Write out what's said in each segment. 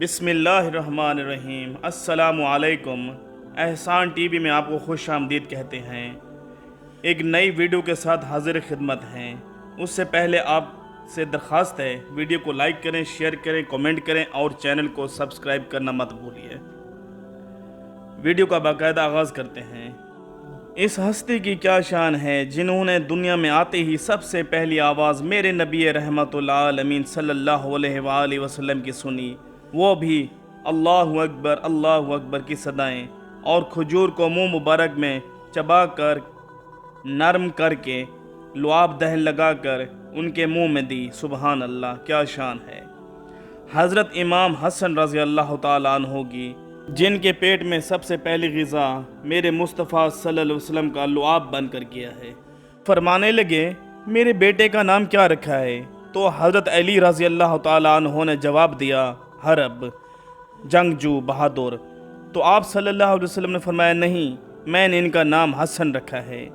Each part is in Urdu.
بسم اللہ الرحمن الرحیم۔ السلام علیکم۔ احسان ٹی وی میں آپ کو خوش آمدید کہتے ہیں۔ ایک نئی ویڈیو کے ساتھ حاضر خدمت ہیں۔ اس سے پہلے آپ سے درخواست ہے ویڈیو کو لائک کریں، شیئر کریں، کومنٹ کریں اور چینل کو سبسکرائب کرنا مت بھولیے۔ ویڈیو کا باقاعدہ آغاز کرتے ہیں۔ اس ہستی کی کیا شان ہے جنہوں نے دنیا میں آتے ہی سب سے پہلی آواز میرے نبی رحمت العالمین صلی اللہ علیہ وآلہ وسلم کی سنی، وہ بھی اللہ اکبر کی صدائیں، اور کھجور کو منہ مبارک میں چبا کر نرم کر کے لعاب دہن لگا کر ان کے منہ میں دی۔ سبحان اللہ، کیا شان ہے۔ حضرت امام حسن رضی اللہ تعالیٰ عنہ کی، جن کے پیٹ میں سب سے پہلی غذا میرے مصطفیٰ صلی اللہ علیہ وسلم کا لعاب بن کر گیا ہے، فرمانے لگے میرے بیٹے کا نام کیا رکھا ہے؟ تو حضرت علی رضی اللہ تعالیٰ عنہ نے جواب دیا حرب، جنگجو، بہادر۔ تو آپ صلی اللہ علیہ وسلم نے فرمایا نہیں، میں نے ان کا نام حسن رکھا ہے۔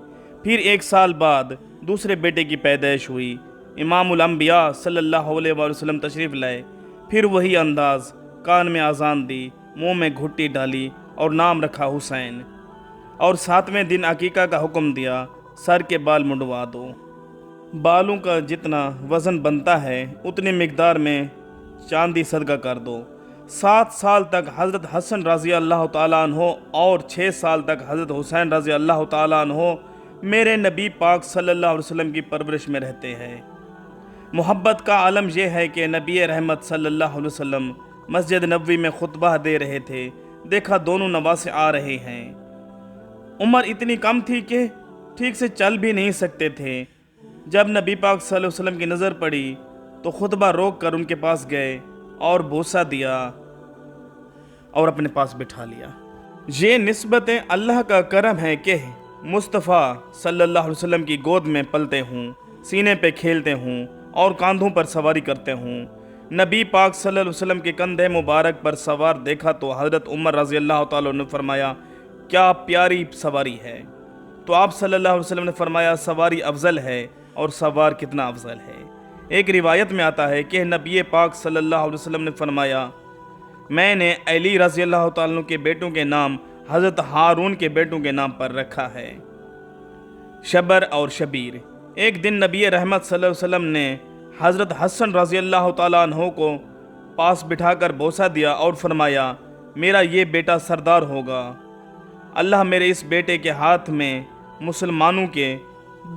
پھر 1 سال بعد دوسرے بیٹے کی پیدائش ہوئی، امام الانبیاء صلی اللہ علیہ وسلم تشریف لائے، پھر وہی انداز، کان میں اذان دی، منہ میں گھٹی ڈالی اور نام رکھا حسین، اور 7ویں دن عقیقہ کا حکم دیا، سر کے بال منڈوا دو، بالوں کا جتنا وزن بنتا ہے اتنی مقدار میں چاندی صدقہ کر دو۔ 7 سال تک حضرت حسن رضی اللہ تعالیٰ عنہ اور 6 سال تک حضرت حسین رضی اللہ تعالیٰ عنہ میرے نبی پاک صلی اللہ علیہ وسلم کی پرورش میں رہتے ہیں۔ محبت کا عالم یہ ہے کہ نبی رحمت صلی اللہ علیہ وسلم مسجد نبوی میں خطبہ دے رہے تھے، دیکھا دونوں نواسے آ رہے ہیں۔ عمر اتنی کم تھی کہ ٹھیک سے چل بھی نہیں سکتے تھے۔ جب نبی پاک صلی اللہ علیہ وسلم کی نظر پڑی تو خطبہ روک کر ان کے پاس گئے اور بوسہ دیا اور اپنے پاس بٹھا لیا۔ یہ نسبت اللہ کا کرم ہے کہ مصطفیٰ صلی اللہ علیہ وسلم کی گود میں پلتے ہوں، سینے پہ کھیلتے ہوں اور کاندھوں پر سواری کرتے ہوں۔ نبی پاک صلی اللہ علیہ وسلم کے کندھے مبارک پر سوار دیکھا تو حضرت عمر رضی اللہ تعالیٰ نے فرمایا کیا پیاری سواری ہے۔ تو آپ صلی اللہ علیہ وسلم نے فرمایا سواری افضل ہے اور سوار کتنا افضل ہے۔ ایک روایت میں آتا ہے کہ نبی پاک صلی اللہ علیہ وسلم نے فرمایا میں نے علی رضی اللہ تعالیٰ کے بیٹوں کے نام حضرت ہارون کے بیٹوں کے نام پر رکھا ہے، شبر اور شبیر۔ ایک دن نبی رحمت صلی اللہ علیہ وسلم نے حضرت حسن رضی اللہ تعالیٰ عنہ کو پاس بٹھا کر بوسہ دیا اور فرمایا میرا یہ بیٹا سردار ہوگا، اللہ میرے اس بیٹے کے ہاتھ میں مسلمانوں کے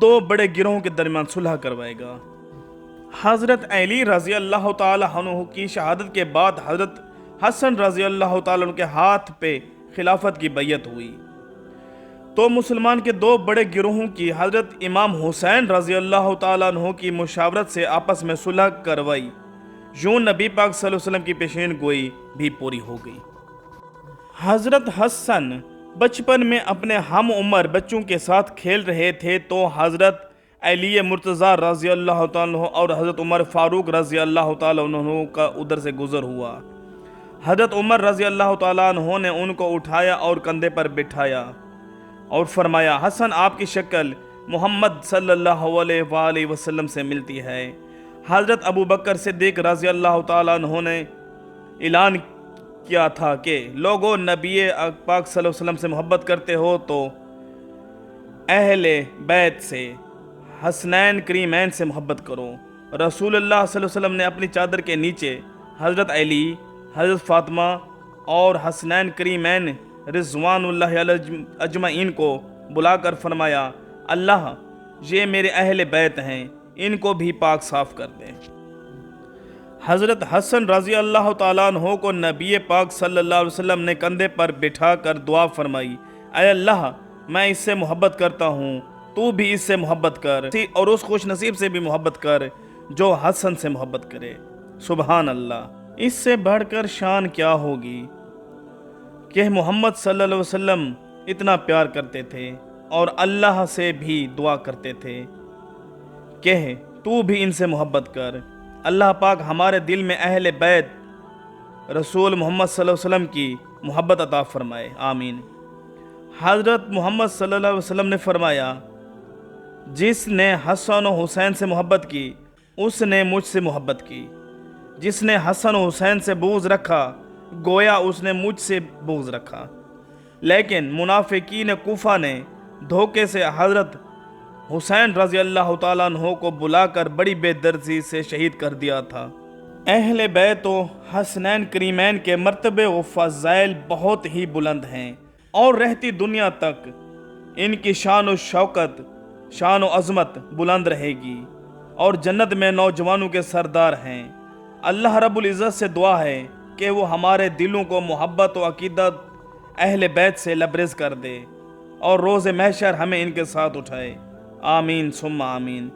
2 بڑے گروہوں کے درمیان صلح کروائے گا۔ حضرت علی رضی اللہ تعالیٰ عنہ کی شہادت کے بعد حضرت حسن رضی اللہ تعالیٰ عنہ کے ہاتھ پہ خلافت کی بیعت ہوئی، تو مسلمان کے 2 بڑے گروہوں کی حضرت امام حسین رضی اللہ تعالیٰ عنہ کی مشاورت سے آپس میں صلح کروائی، یوں نبی پاک صلی اللہ علیہ وسلم کی پیشین گوئی بھی پوری ہو گئی۔ حضرت حسن بچپن میں اپنے ہم عمر بچوں کے ساتھ کھیل رہے تھے تو حضرت علی مرتضیٰ رضی اللہ تعالیٰ عنہ اور حضرت عمر فاروق رضی اللہ تعالیٰ عنہ کا ادھر سے گزر ہوا۔ حضرت عمر رضی اللہ تعالیٰ عنہ نے ان کو اٹھایا اور کندھے پر بٹھایا اور فرمایا حسن آپ کی شکل محمد صلی اللہ علیہ وآلہ وسلم سے ملتی ہے۔ حضرت ابو بکر صدیق رضی اللہ تعالیٰ عنہ نے اعلان کیا تھا کہ لوگوں نبی پاک صلی اللہ علیہ وسلم سے محبت کرتے ہو تو اہل بیت سے، حسنین کریمین سے محبت کرو۔ رسول اللہ صلی اللہ علیہ وسلم نے اپنی چادر کے نیچے حضرت علی، حضرت فاطمہ اور حسنین کریمین رضوان اللہ علیہ اجمعین کو بلا کر فرمایا اللہ یہ میرے اہل بیت ہیں، ان کو بھی پاک صاف کر دیں۔ حضرت حسن رضی اللہ تعالیٰ عنہ کو نبی پاک صلی اللہ علیہ وسلم نے کندھے پر بٹھا کر دعا فرمائی اے اللہ میں اس سے محبت کرتا ہوں، تو بھی اس سے محبت کر اور اس خوش نصیب سے بھی محبت کر جو حسن سے محبت کرے۔ سبحان اللہ، اس سے بڑھ کر شان کیا ہوگی کہ محمد صلی اللہ علیہ وسلم اتنا پیار کرتے تھے اور اللہ سے بھی دعا کرتے تھے کہ تو بھی ان سے محبت کر۔ اللہ پاک ہمارے دل میں اہل بیت رسول محمد صلی اللہ علیہ وسلم کی محبت عطا فرمائے، آمین۔ حضرت محمد صلی اللہ علیہ وسلم نے فرمایا جس نے حسن و حسین سے محبت کی اس نے مجھ سے محبت کی، جس نے حسن و حسین سے بغض رکھا گویا اس نے مجھ سے بغض رکھا۔ لیکن منافقین کوفہ نے دھوکے سے حضرت حسین رضی اللہ تعالیٰ عنہ کو بلا کر بڑی بے دردی سے شہید کر دیا تھا۔ اہل بیت و حسنین کریمین کے مرتبے و فضائل بہت ہی بلند ہیں اور رہتی دنیا تک ان کی شان و شوکت، شان و عظمت بلند رہے گی، اور جنت میں نوجوانوں کے سردار ہیں۔ اللہ رب العزت سے دعا ہے کہ وہ ہمارے دلوں کو محبت و عقیدت اہل بیت سے لبریز کر دے اور روز محشر ہمیں ان کے ساتھ اٹھائے۔ آمین ثم آمین۔